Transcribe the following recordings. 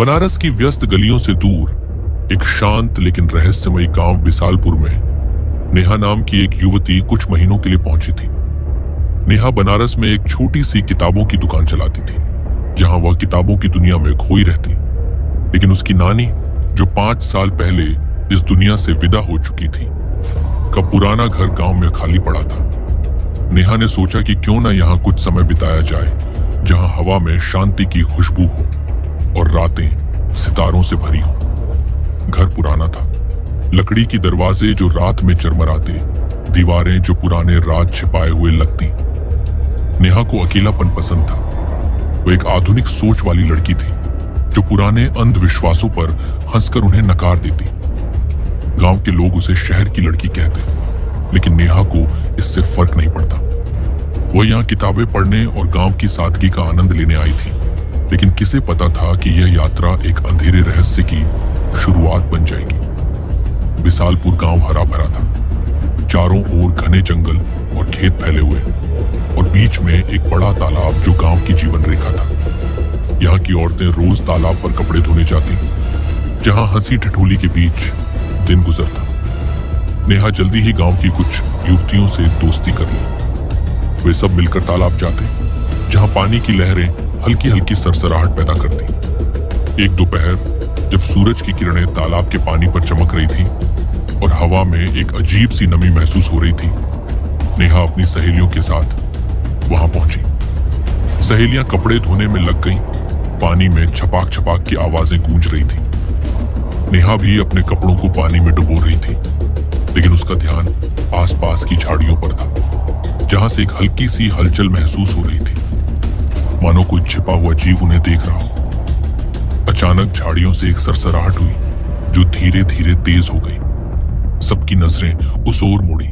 बनारस की व्यस्त गलियों से दूर एक शांत लेकिन रहस्यमयी गांव विशालपुर में नेहा नाम की एक युवती कुछ महीनों के लिए पहुंची थी। नेहा बनारस में एक छोटी सी किताबों की दुकान चलाती थी, जहां वह किताबों की दुनिया में खोई रहती। लेकिन उसकी नानी, जो 5 साल पहले इस दुनिया से विदा हो चुकी थी, का पुराना घर गांव में खाली पड़ा था। नेहा ने सोचा कि क्यों ना यहाँ कुछ समय बिताया जाए, जहां हवा में शांति की खुशबू हो और रातें सितारों से भरी हो। घर पुराना था, लकड़ी की दरवाजे जो रात में चरमराते, दीवारें जो पुराने राज छिपाए हुए लगती। नेहा को अकेलापन पसंद था। वो एक आधुनिक सोच वाली लड़की थी, जो पुराने अंधविश्वासों पर हंसकर उन्हें नकार देती। गांव के लोग उसे शहर की लड़की कहते, लेकिन नेहा को इससे फर्क नहीं पड़ता। वह यहाँ किताबें पढ़ने और गांव की सादगी का आनंद लेने आई थी, लेकिन किसे पता था कि यह यात्रा एक अंधेरे रहस्य की शुरुआत बन जाएगी। विशालपुर गांव हरा भरा था, चारों ओर घने जंगल और खेत फैले हुए, और बीच में एक बड़ा तालाब जो गांव की जीवन रेखा था। यहाँ की औरतें रोज तालाब पर कपड़े धोने जाती, जहां हंसी ठिठोली के बीच दिन गुजरता। नेहा जल्दी ही गांव की कुछ युवतियों से दोस्ती कर ली। वे सब मिलकर तालाब जाते, जहां पानी की लहरें हल्की हल्की सरसराहट पैदा करती। एक दोपहर जब सूरज की किरणें तालाब के पानी पर चमक रही थी और हवा में एक अजीब सी नमी महसूस हो रही थी, नेहा अपनी सहेलियों के साथ वहां पहुंची। सहेलियां कपड़े धोने में लग गईं, पानी में छपाक छपाक की आवाजें गूंज रही थी। नेहा भी अपने कपड़ों को पानी में डुबो रही थी, लेकिन उसका ध्यान आसपास की झाड़ियों पर था, जहां से एक हल्की सी हलचल महसूस हो रही थी, मानो कोई छिपा हुआ जीव उन्हें देख रहा हो। अचानक झाड़ियों से एक सरसराहट हुई, जो धीरे धीरे तेज हो गई। सबकी नजरें उस ओर मुड़ी।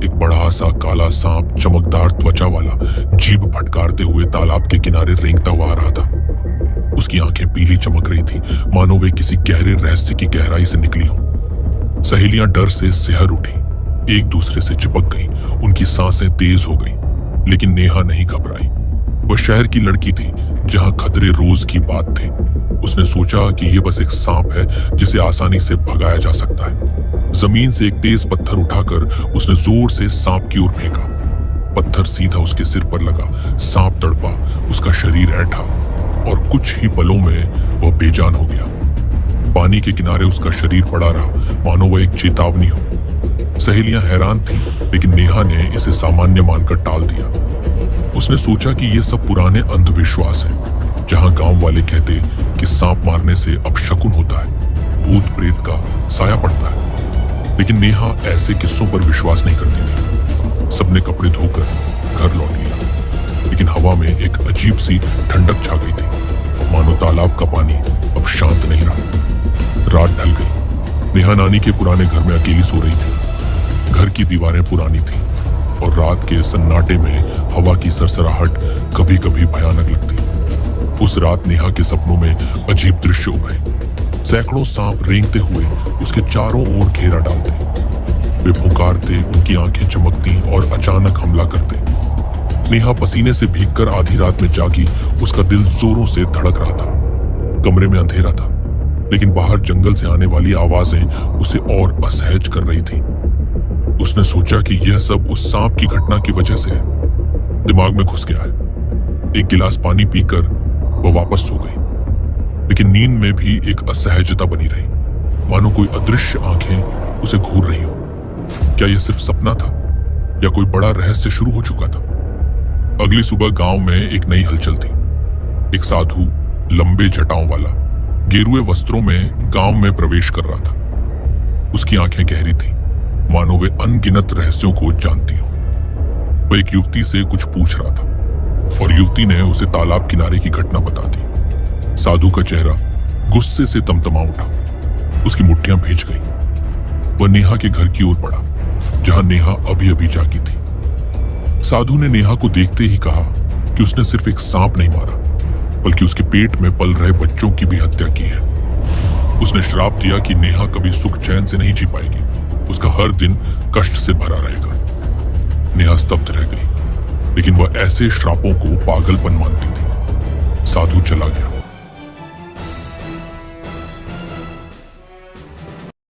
एक बड़ा सा काला सांप चमकदार त्वचा वाला जीभ फटकारते हुए तालाब के किनारे रेंगता हुआ आ रहा था। उसकी आंखें पीली चमक रही थी, मानो वे किसी गहरे रहस्य की गहराई से निकली हो। सहेलियां डर से सिहर उठी, एक दूसरे से चिपक गईं, उनकी सांसें तेज हो गईं। लेकिन नेहा नहीं घबराई। वह शहर की लड़की थी, जहां खतरे रोज की बात थे। उसने सोचा कि यह बस एक सांप है, जिसे आसानी से भगाया जा सकता है। जमीन से एक तेज पत्थर उठाकर उसने जोर से सांप की ओर फेंका। पत्थर सीधा उसके सिर पर लगा। सांप तड़पा, उसका शरीर ऐंठा, और कुछ ही पलों में वह बेजान हो गया। पानी के किनारे उसका शरीर पड़ा रहा, मानो वह एक चेतावनी हो। सहेलियां हैरान थीं, लेकिन नेहा ने इसे सामान्य मानकर टाल दिया। उसने सोचा कि यह सब पुराने अंधविश्वास है, जहां गांव वाले कहते कि सांप मारने से अपशकुन होता है, भूत प्रेत का साया पड़ता है। लेकिन नेहा ऐसे किस्सों पर विश्वास नहीं करती थी। सबने कपड़े धोकर घर लौट लिया, लेकिन हवा में एक अजीब सी ठंडक छा गई थी, मानो तालाब का पानी अब शांत नहीं रहा। रात ढल गई। नेहा नानी के पुराने घर में अकेली सो रही थी। घर की दीवारें पुरानी थीं और रात के सन्नाटे में हवा की सरसराहट कभी कभी भयानक लगती। उस रात नेहा के सपनों में अजीब दृश्य उभरे। सैकड़ों सांप रेंगते हुए उसके चारों ओर घेरा डालते। वे पुकारते, उनकी आंखें चमकती और अचानक हमला करते। नेहा पसीने से भीगकर आधी रात में जागी। उसका दिल जोरों से धड़क रहा था। कमरे में अंधेरा था, लेकिन बाहर जंगल से आने वाली आवाजें उसे और असहज कर रही थी। उसने सोचा कि यह सब उस सांप की घटना की वजह से है। दिमाग में घुस गया है। एक गिलास पानी पीकर वह वापस सो गई, लेकिन नींद में भी एक असहजता बनी रही, मानो कोई अदृश्य आंखें उसे घूर रही हो। क्या यह सिर्फ सपना था, या कोई बड़ा रहस्य शुरू हो चुका था? अगली सुबह गांव में एक नई हलचल थी। एक साधु लंबे जटाओं वाला गेरुए वस्त्रों में गांव में प्रवेश कर रहा था। उसकी आंखें गहरी थीं, मानो वे अनगिनत रहस्यों को जानती हो। वह एक युवती से कुछ पूछ रहा था, और युवती ने उसे तालाब किनारे की घटना बता दी। साधु का चेहरा गुस्से से तमतमा उठा। उसकी मुट्ठियां भींच गई। वह नेहा के घर की ओर बढ़ा, जहां नेहा अभी अभी जागी थी। साधु ने नेहा को देखते ही कहा कि उसने सिर्फ एक सांप नहीं मारा, बल्कि उसके पेट में पल रहे बच्चों की भी हत्या की है। उसने श्राप दिया कि नेहा कभी सुख चैन से नहीं जी पाएगी। उसका हर दिन कष्ट से भरा रहेगा। नेहा स्तब्ध रह गई, लेकिन वह ऐसे श्रापों को पागलपन मानती थी। साधु चला गया।